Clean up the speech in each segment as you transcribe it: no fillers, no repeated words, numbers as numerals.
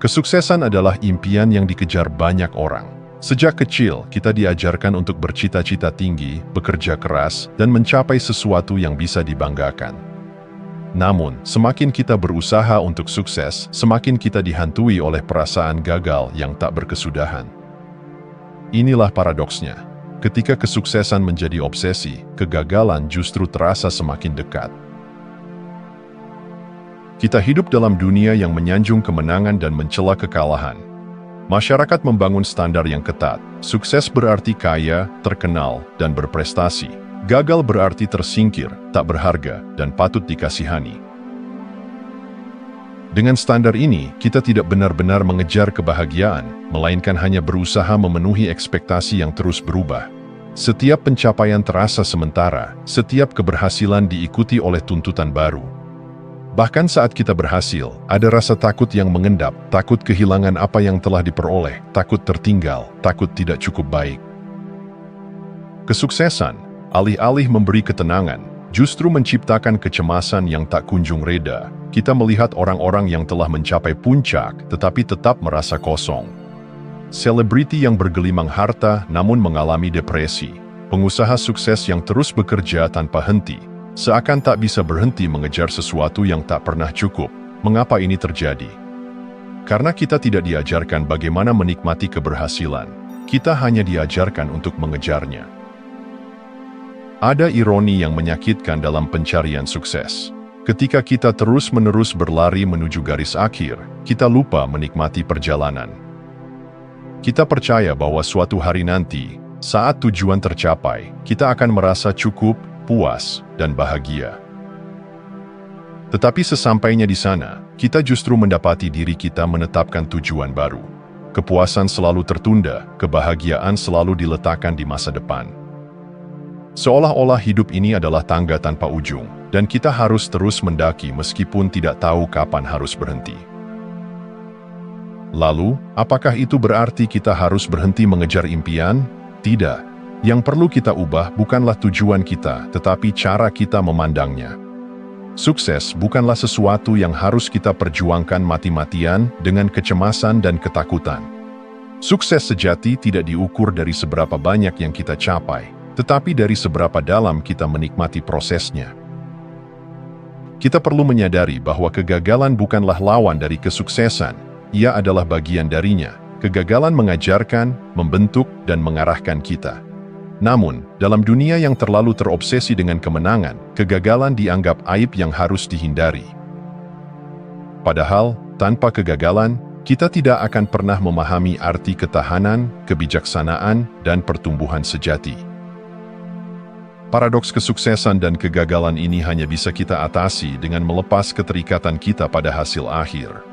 Kesuksesan adalah impian yang dikejar banyak orang. Sejak kecil, kita diajarkan untuk bercita-cita tinggi, bekerja keras, dan mencapai sesuatu yang bisa dibanggakan. Namun, semakin kita berusaha untuk sukses, semakin kita dihantui oleh perasaan gagal yang tak berkesudahan. Inilah paradoksnya. Ketika kesuksesan menjadi obsesi, kegagalan justru terasa semakin dekat. Kita hidup dalam dunia yang menyanjung kemenangan dan mencela kekalahan. Masyarakat membangun standar yang ketat. Sukses berarti kaya, terkenal, dan berprestasi. Gagal berarti tersingkir, tak berharga, dan patut dikasihani. Dengan standar ini, kita tidak benar-benar mengejar kebahagiaan, melainkan hanya berusaha memenuhi ekspektasi yang terus berubah. Setiap pencapaian terasa sementara, setiap keberhasilan diikuti oleh tuntutan baru. Bahkan saat kita berhasil, ada rasa takut yang mengendap, takut kehilangan apa yang telah diperoleh, takut tertinggal, takut tidak cukup baik. Kesuksesan, alih-alih memberi ketenangan, justru menciptakan kecemasan yang tak kunjung reda. Kita melihat orang-orang yang telah mencapai puncak, tetapi tetap merasa kosong. Selebriti yang bergelimang harta namun mengalami depresi. Pengusaha sukses yang terus bekerja tanpa henti. Seakan tak bisa berhenti mengejar sesuatu yang tak pernah cukup. Mengapa ini terjadi? Karena kita tidak diajarkan bagaimana menikmati keberhasilan. Kita hanya diajarkan untuk mengejarnya. Ada ironi yang menyakitkan dalam pencarian sukses. Ketika kita terus-menerus berlari menuju garis akhir, kita lupa menikmati perjalanan. Kita percaya bahwa suatu hari nanti, saat tujuan tercapai, kita akan merasa cukup, puas, dan bahagia. Tetapi sesampainya di sana, kita justru mendapati diri kita menetapkan tujuan baru. Kepuasan selalu tertunda, kebahagiaan selalu diletakkan di masa depan. Seolah-olah hidup ini adalah tangga tanpa ujung, dan kita harus terus mendaki meskipun tidak tahu kapan harus berhenti. Lalu, apakah itu berarti kita harus berhenti mengejar impian? Tidak. Yang perlu kita ubah bukanlah tujuan kita, tetapi cara kita memandangnya. Sukses bukanlah sesuatu yang harus kita perjuangkan mati-matian dengan kecemasan dan ketakutan. Sukses sejati tidak diukur dari seberapa banyak yang kita capai, tetapi dari seberapa dalam kita menikmati prosesnya. Kita perlu menyadari bahwa kegagalan bukanlah lawan dari kesuksesan, ia adalah bagian darinya. Kegagalan mengajarkan, membentuk, dan mengarahkan kita. Namun, dalam dunia yang terlalu terobsesi dengan kemenangan, kegagalan dianggap aib yang harus dihindari. Padahal, tanpa kegagalan, kita tidak akan pernah memahami arti ketahanan, kebijaksanaan, dan pertumbuhan sejati. Paradoks kesuksesan dan kegagalan ini hanya bisa kita atasi dengan melepas keterikatan kita pada hasil akhir.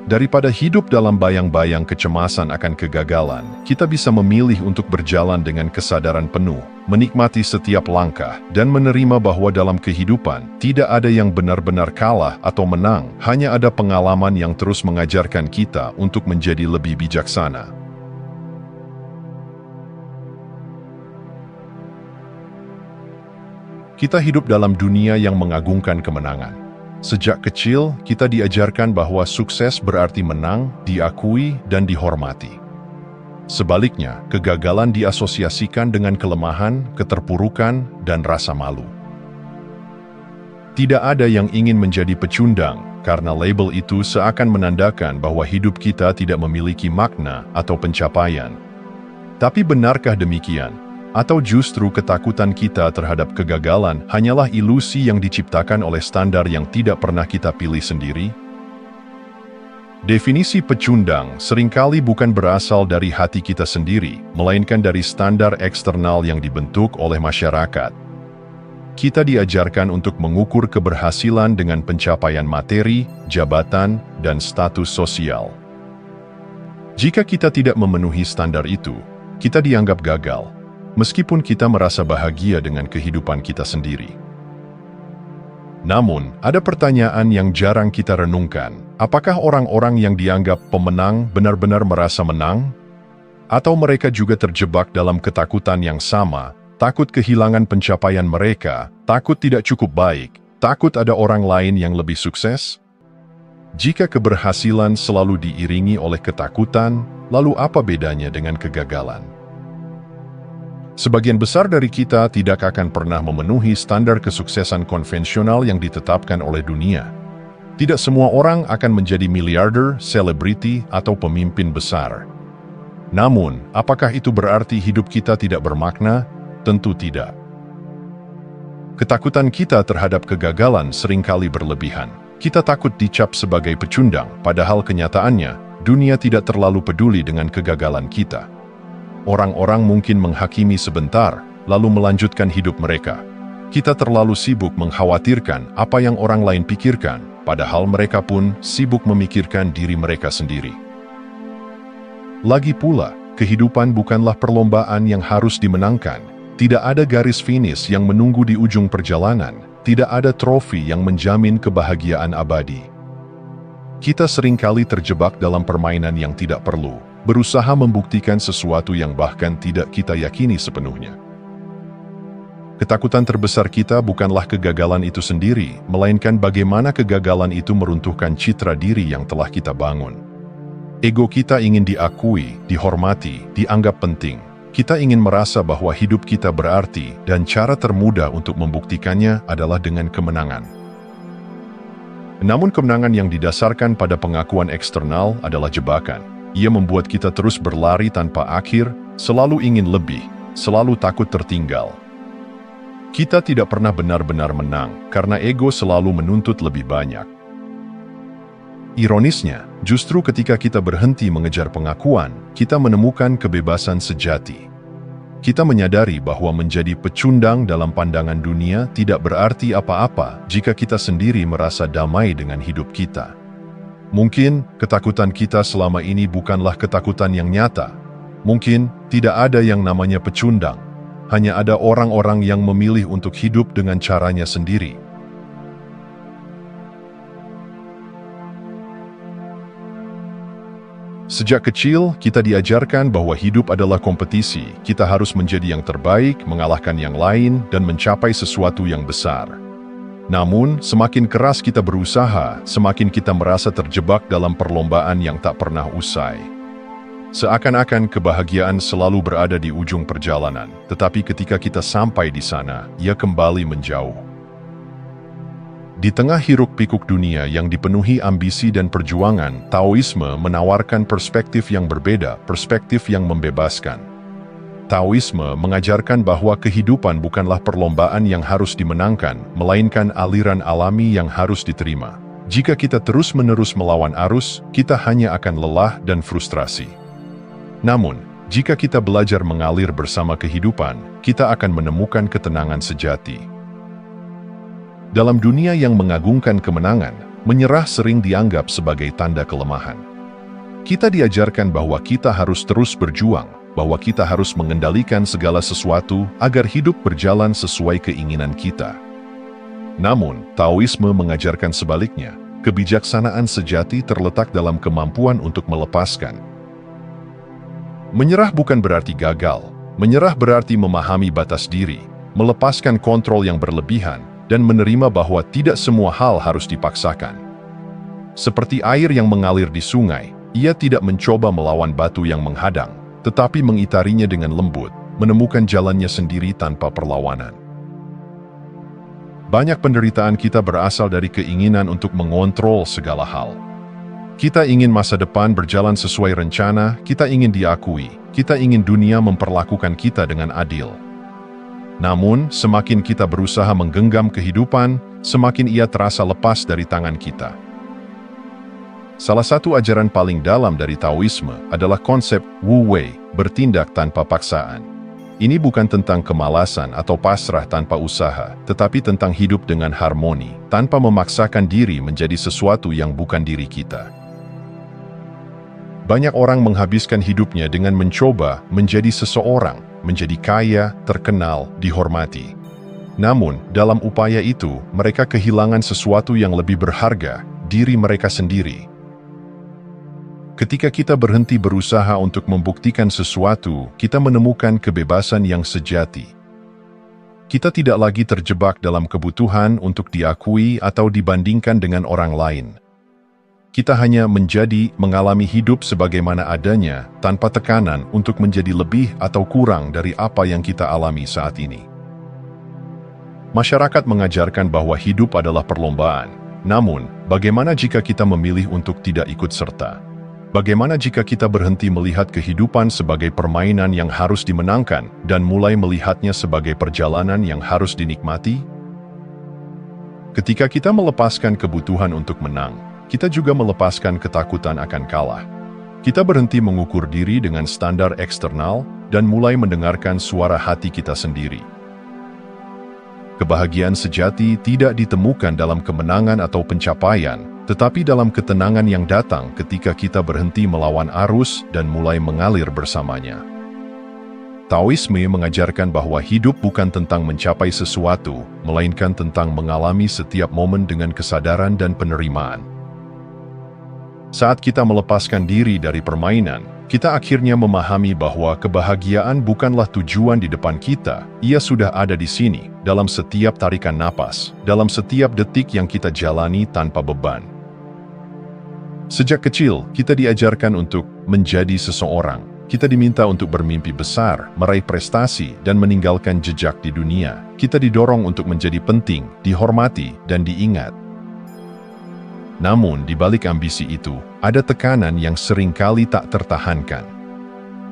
Daripada hidup dalam bayang-bayang kecemasan akan kegagalan, kita bisa memilih untuk berjalan dengan kesadaran penuh, menikmati setiap langkah, dan menerima bahwa dalam kehidupan, tidak ada yang benar-benar kalah atau menang, hanya ada pengalaman yang terus mengajarkan kita untuk menjadi lebih bijaksana. Kita hidup dalam dunia yang mengagungkan kemenangan. Sejak kecil, kita diajarkan bahwa sukses berarti menang, diakui, dan dihormati. Sebaliknya, kegagalan diasosiasikan dengan kelemahan, keterpurukan, dan rasa malu. Tidak ada yang ingin menjadi pecundang, karena label itu seakan menandakan bahwa hidup kita tidak memiliki makna atau pencapaian. Tapi benarkah demikian? Atau justru ketakutan kita terhadap kegagalan hanyalah ilusi yang diciptakan oleh standar yang tidak pernah kita pilih sendiri? Definisi pecundang seringkali bukan berasal dari hati kita sendiri, melainkan dari standar eksternal yang dibentuk oleh masyarakat. Kita diajarkan untuk mengukur keberhasilan dengan pencapaian materi, jabatan, dan status sosial. Jika kita tidak memenuhi standar itu, kita dianggap gagal. Meskipun kita merasa bahagia dengan kehidupan kita sendiri. Namun, ada pertanyaan yang jarang kita renungkan. Apakah orang-orang yang dianggap pemenang benar-benar merasa menang? Atau mereka juga terjebak dalam ketakutan yang sama, takut kehilangan pencapaian mereka, takut tidak cukup baik, takut ada orang lain yang lebih sukses? Jika keberhasilan selalu diiringi oleh ketakutan, lalu apa bedanya dengan kegagalan? Sebagian besar dari kita tidak akan pernah memenuhi standar kesuksesan konvensional yang ditetapkan oleh dunia. Tidak semua orang akan menjadi miliarder, selebriti, atau pemimpin besar. Namun, apakah itu berarti hidup kita tidak bermakna? Tentu tidak. Ketakutan kita terhadap kegagalan seringkali berlebihan. Kita takut dicap sebagai pecundang, padahal kenyataannya, dunia tidak terlalu peduli dengan kegagalan kita. Orang-orang mungkin menghakimi sebentar, lalu melanjutkan hidup mereka. Kita terlalu sibuk mengkhawatirkan apa yang orang lain pikirkan, padahal mereka pun sibuk memikirkan diri mereka sendiri. Lagi pula, kehidupan bukanlah perlombaan yang harus dimenangkan. Tidak ada garis finish yang menunggu di ujung perjalanan. Tidak ada trofi yang menjamin kebahagiaan abadi. Kita seringkali terjebak dalam permainan yang tidak perlu, berusaha membuktikan sesuatu yang bahkan tidak kita yakini sepenuhnya. Ketakutan terbesar kita bukanlah kegagalan itu sendiri, melainkan bagaimana kegagalan itu meruntuhkan citra diri yang telah kita bangun. Ego kita ingin diakui, dihormati, dianggap penting. Kita ingin merasa bahwa hidup kita berarti, dan cara termudah untuk membuktikannya adalah dengan kemenangan. Namun kemenangan yang didasarkan pada pengakuan eksternal adalah jebakan. Ia membuat kita terus berlari tanpa akhir, selalu ingin lebih, selalu takut tertinggal. Kita tidak pernah benar-benar menang, karena ego selalu menuntut lebih banyak. Ironisnya, justru ketika kita berhenti mengejar pengakuan, kita menemukan kebebasan sejati. Kita menyadari bahwa menjadi pecundang dalam pandangan dunia tidak berarti apa-apa jika kita sendiri merasa damai dengan hidup kita. Mungkin ketakutan kita selama ini bukanlah ketakutan yang nyata. Mungkin tidak ada yang namanya pecundang. Hanya ada orang-orang yang memilih untuk hidup dengan caranya sendiri. Sejak kecil, kita diajarkan bahwa hidup adalah kompetisi. Kita harus menjadi yang terbaik, mengalahkan yang lain, dan mencapai sesuatu yang besar. Namun, semakin keras kita berusaha, semakin kita merasa terjebak dalam perlombaan yang tak pernah usai. Seakan-akan kebahagiaan selalu berada di ujung perjalanan, tetapi ketika kita sampai di sana, ia kembali menjauh. Di tengah hiruk-pikuk dunia yang dipenuhi ambisi dan perjuangan, Taoisme menawarkan perspektif yang berbeda, perspektif yang membebaskan. Taoisme mengajarkan bahwa kehidupan bukanlah perlombaan yang harus dimenangkan, melainkan aliran alami yang harus diterima. Jika kita terus-menerus melawan arus, kita hanya akan lelah dan frustrasi. Namun, jika kita belajar mengalir bersama kehidupan, kita akan menemukan ketenangan sejati. Dalam dunia yang mengagungkan kemenangan, menyerah sering dianggap sebagai tanda kelemahan. Kita diajarkan bahwa kita harus terus berjuang, bahwa kita harus mengendalikan segala sesuatu agar hidup berjalan sesuai keinginan kita. Namun, Taoisme mengajarkan sebaliknya, kebijaksanaan sejati terletak dalam kemampuan untuk melepaskan. Menyerah bukan berarti gagal, menyerah berarti memahami batas diri, melepaskan kontrol yang berlebihan, dan menerima bahwa tidak semua hal harus dipaksakan. Seperti air yang mengalir di sungai, ia tidak mencoba melawan batu yang menghadang, tetapi mengitarinya dengan lembut, menemukan jalannya sendiri tanpa perlawanan. Banyak penderitaan kita berasal dari keinginan untuk mengontrol segala hal. Kita ingin masa depan berjalan sesuai rencana, kita ingin diakui, kita ingin dunia memperlakukan kita dengan adil. Namun, semakin kita berusaha menggenggam kehidupan, semakin ia terasa lepas dari tangan kita. Salah satu ajaran paling dalam dari Taoisme adalah konsep Wu Wei, bertindak tanpa paksaan. Ini bukan tentang kemalasan atau pasrah tanpa usaha, tetapi tentang hidup dengan harmoni, tanpa memaksakan diri menjadi sesuatu yang bukan diri kita. Banyak orang menghabiskan hidupnya dengan mencoba menjadi seseorang, menjadi kaya, terkenal, dihormati. Namun, dalam upaya itu, mereka kehilangan sesuatu yang lebih berharga, diri mereka sendiri. Ketika kita berhenti berusaha untuk membuktikan sesuatu, kita menemukan kebebasan yang sejati. Kita tidak lagi terjebak dalam kebutuhan untuk diakui atau dibandingkan dengan orang lain. kita hanya mengalami hidup sebagaimana adanya tanpa tekanan untuk menjadi lebih atau kurang dari apa yang kita alami saat ini. Masyarakat mengajarkan bahwa hidup adalah perlombaan. Namun, bagaimana jika kita memilih untuk tidak ikut serta? Bagaimana jika kita berhenti melihat kehidupan sebagai permainan yang harus dimenangkan dan mulai melihatnya sebagai perjalanan yang harus dinikmati? Ketika kita melepaskan kebutuhan untuk menang, kita juga melepaskan ketakutan akan kalah. Kita berhenti mengukur diri dengan standar eksternal dan mulai mendengarkan suara hati kita sendiri. Kebahagiaan sejati tidak ditemukan dalam kemenangan atau pencapaian, tetapi dalam ketenangan yang datang ketika kita berhenti melawan arus dan mulai mengalir bersamanya. Taoisme mengajarkan bahwa hidup bukan tentang mencapai sesuatu, melainkan tentang mengalami setiap momen dengan kesadaran dan penerimaan. Saat kita melepaskan diri dari permainan, kita akhirnya memahami bahwa kebahagiaan bukanlah tujuan di depan kita, ia sudah ada di sini, dalam setiap tarikan napas, dalam setiap detik yang kita jalani tanpa beban. Sejak kecil, kita diajarkan untuk menjadi seseorang. Kita diminta untuk bermimpi besar, meraih prestasi, dan meninggalkan jejak di dunia. Kita didorong untuk menjadi penting, dihormati, dan diingat. Namun, di balik ambisi itu, ada tekanan yang seringkali tak tertahankan.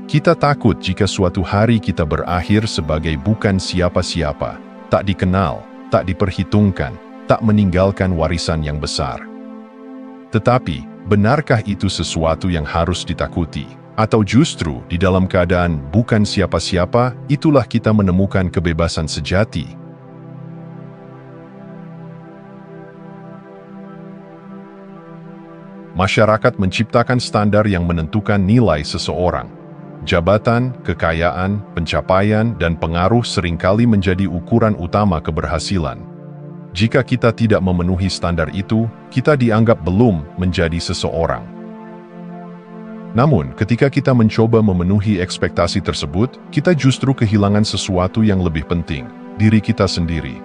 Kita takut jika suatu hari kita berakhir sebagai bukan siapa-siapa, tak dikenal, tak diperhitungkan, tak meninggalkan warisan yang besar. Tetapi, benarkah itu sesuatu yang harus ditakuti? Atau justru, di dalam keadaan bukan siapa-siapa, itulah kita menemukan kebebasan sejati? Masyarakat menciptakan standar yang menentukan nilai seseorang. Jabatan, kekayaan, pencapaian, dan pengaruh seringkali menjadi ukuran utama keberhasilan. Jika kita tidak memenuhi standar itu, kita dianggap belum menjadi seseorang. Namun, ketika kita mencoba memenuhi ekspektasi tersebut, kita justru kehilangan sesuatu yang lebih penting, diri kita sendiri.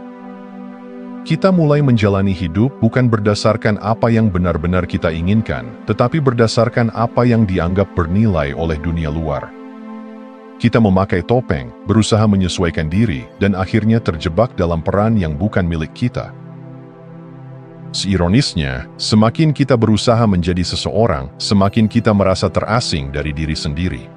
Kita mulai menjalani hidup bukan berdasarkan apa yang benar-benar kita inginkan, tetapi berdasarkan apa yang dianggap bernilai oleh dunia luar. Kita memakai topeng, berusaha menyesuaikan diri, dan akhirnya terjebak dalam peran yang bukan milik kita. Seironisnya, semakin kita berusaha menjadi seseorang, semakin kita merasa terasing dari diri sendiri.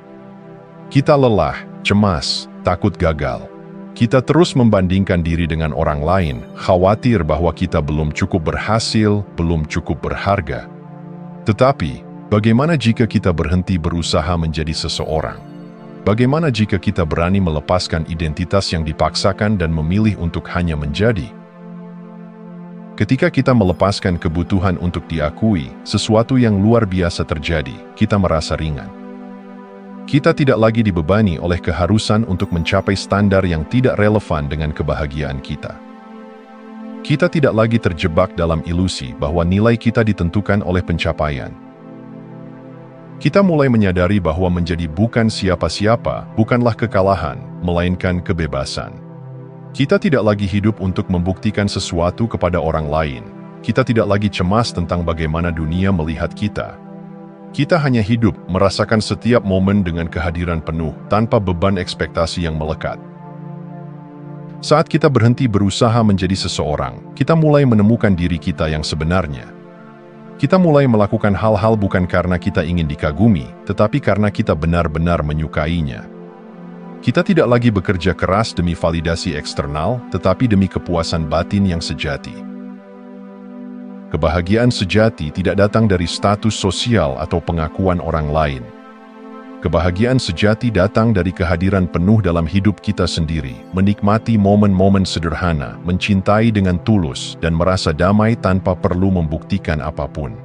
Kita lelah, cemas, takut gagal. Kita terus membandingkan diri dengan orang lain, khawatir bahwa kita belum cukup berhasil, belum cukup berharga. Tetapi, bagaimana jika kita berhenti berusaha menjadi seseorang? Bagaimana jika kita berani melepaskan identitas yang dipaksakan dan memilih untuk hanya menjadi? Ketika kita melepaskan kebutuhan untuk diakui, sesuatu yang luar biasa terjadi, kita merasa ringan. Kita tidak lagi dibebani oleh keharusan untuk mencapai standar yang tidak relevan dengan kebahagiaan kita. Kita tidak lagi terjebak dalam ilusi bahwa nilai kita ditentukan oleh pencapaian. Kita mulai menyadari bahwa menjadi bukan siapa-siapa bukanlah kekalahan, melainkan kebebasan. Kita tidak lagi hidup untuk membuktikan sesuatu kepada orang lain. Kita tidak lagi cemas tentang bagaimana dunia melihat kita. Kita hanya hidup, merasakan setiap momen dengan kehadiran penuh, tanpa beban ekspektasi yang melekat. Saat kita berhenti berusaha menjadi seseorang, kita mulai menemukan diri kita yang sebenarnya. Kita mulai melakukan hal-hal bukan karena kita ingin dikagumi, tetapi karena kita benar-benar menyukainya. Kita tidak lagi bekerja keras demi validasi eksternal, tetapi demi kepuasan batin yang sejati. Kebahagiaan sejati tidak datang dari status sosial atau pengakuan orang lain. Kebahagiaan sejati datang dari kehadiran penuh dalam hidup kita sendiri, menikmati momen-momen sederhana, mencintai dengan tulus, dan merasa damai tanpa perlu membuktikan apapun.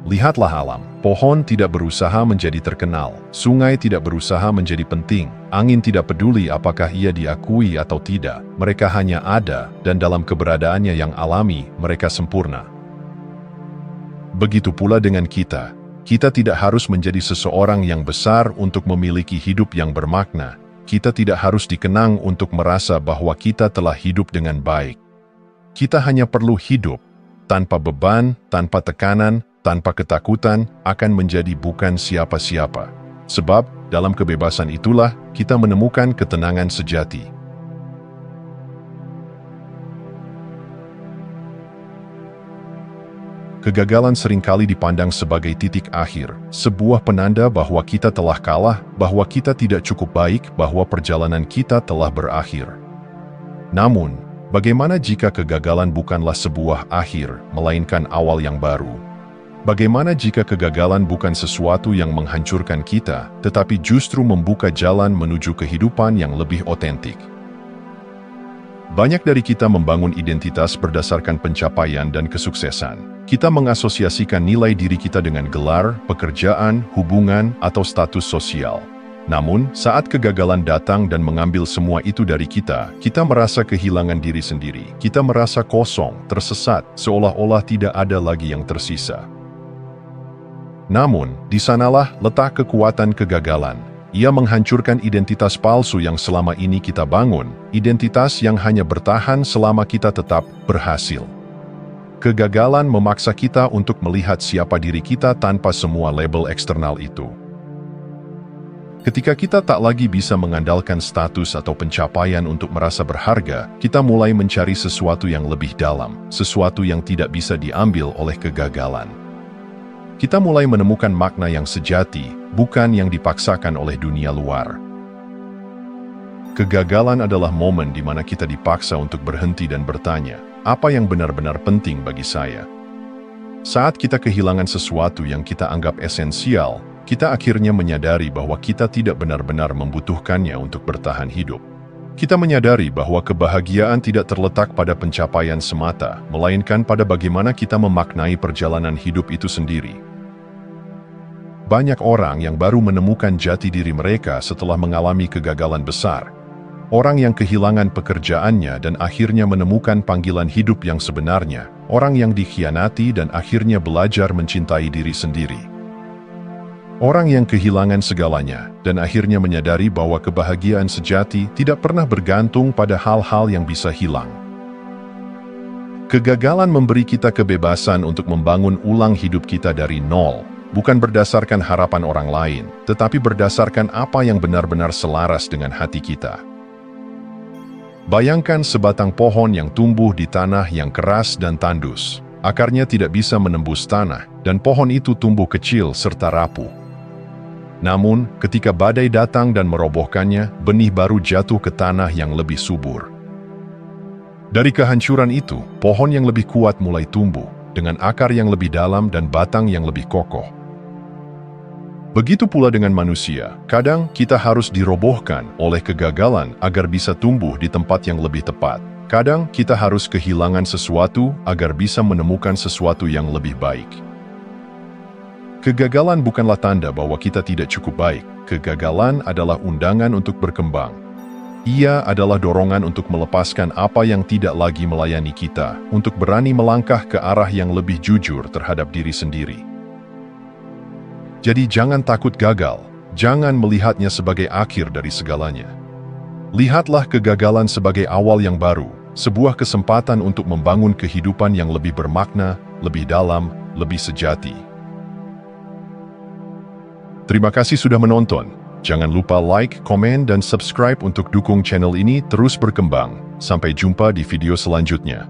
Lihatlah alam. Pohon tidak berusaha menjadi terkenal, sungai tidak berusaha menjadi penting, angin tidak peduli apakah ia diakui atau tidak, mereka hanya ada, dan dalam keberadaannya yang alami, mereka sempurna. Begitu pula dengan kita. Kita tidak harus menjadi seseorang yang besar untuk memiliki hidup yang bermakna. Kita tidak harus dikenang untuk merasa bahwa kita telah hidup dengan baik. Kita hanya perlu hidup, tanpa beban, tanpa tekanan, tanpa ketakutan, akan menjadi bukan siapa-siapa. Sebab, dalam kebebasan itulah kita menemukan ketenangan sejati. Kegagalan seringkali dipandang sebagai titik akhir, sebuah penanda bahwa kita telah kalah, bahwa kita tidak cukup baik, bahwa perjalanan kita telah berakhir. Namun, bagaimana jika kegagalan bukanlah sebuah akhir, melainkan awal yang baru? Bagaimana jika kegagalan bukan sesuatu yang menghancurkan kita, tetapi justru membuka jalan menuju kehidupan yang lebih otentik? Banyak dari kita membangun identitas berdasarkan pencapaian dan kesuksesan. Kita mengasosiasikan nilai diri kita dengan gelar, pekerjaan, hubungan, atau status sosial. Namun, saat kegagalan datang dan mengambil semua itu dari kita, kita merasa kehilangan diri sendiri. Kita merasa kosong, tersesat, seolah-olah tidak ada lagi yang tersisa. Namun, di sanalah letak kekuatan kegagalan. Ia menghancurkan identitas palsu yang selama ini kita bangun, identitas yang hanya bertahan selama kita tetap berhasil. Kegagalan memaksa kita untuk melihat siapa diri kita tanpa semua label eksternal itu. Ketika kita tak lagi bisa mengandalkan status atau pencapaian untuk merasa berharga, kita mulai mencari sesuatu yang lebih dalam, sesuatu yang tidak bisa diambil oleh kegagalan. Kita mulai menemukan makna yang sejati, bukan yang dipaksakan oleh dunia luar. Kegagalan adalah momen di mana kita dipaksa untuk berhenti dan bertanya, apa yang benar-benar penting bagi saya? Saat kita kehilangan sesuatu yang kita anggap esensial, kita akhirnya menyadari bahwa kita tidak benar-benar membutuhkannya untuk bertahan hidup. Kita menyadari bahwa kebahagiaan tidak terletak pada pencapaian semata, melainkan pada bagaimana kita memaknai perjalanan hidup itu sendiri. Banyak orang yang baru menemukan jati diri mereka setelah mengalami kegagalan besar. Orang yang kehilangan pekerjaannya dan akhirnya menemukan panggilan hidup yang sebenarnya. Orang yang dikhianati dan akhirnya belajar mencintai diri sendiri. Orang yang kehilangan segalanya dan akhirnya menyadari bahwa kebahagiaan sejati tidak pernah bergantung pada hal-hal yang bisa hilang. Kegagalan memberi kita kebebasan untuk membangun ulang hidup kita dari nol. Bukan berdasarkan harapan orang lain, tetapi berdasarkan apa yang benar-benar selaras dengan hati kita. Bayangkan sebatang pohon yang tumbuh di tanah yang keras dan tandus. Akarnya tidak bisa menembus tanah, dan pohon itu tumbuh kecil serta rapuh. Namun, ketika badai datang dan merobohkannya, benih baru jatuh ke tanah yang lebih subur. Dari kehancuran itu, pohon yang lebih kuat mulai tumbuh, dengan akar yang lebih dalam dan batang yang lebih kokoh. Begitu pula dengan manusia, kadang kita harus dirobohkan oleh kegagalan agar bisa tumbuh di tempat yang lebih tepat. Kadang kita harus kehilangan sesuatu agar bisa menemukan sesuatu yang lebih baik. Kegagalan bukanlah tanda bahwa kita tidak cukup baik. Kegagalan adalah undangan untuk berkembang. Ia adalah dorongan untuk melepaskan apa yang tidak lagi melayani kita, untuk berani melangkah ke arah yang lebih jujur terhadap diri sendiri. Jadi jangan takut gagal, jangan melihatnya sebagai akhir dari segalanya. Lihatlah kegagalan sebagai awal yang baru, sebuah kesempatan untuk membangun kehidupan yang lebih bermakna, lebih dalam, lebih sejati. Terima kasih sudah menonton. Jangan lupa like, komen, dan subscribe untuk dukung channel ini terus berkembang. Sampai jumpa di video selanjutnya.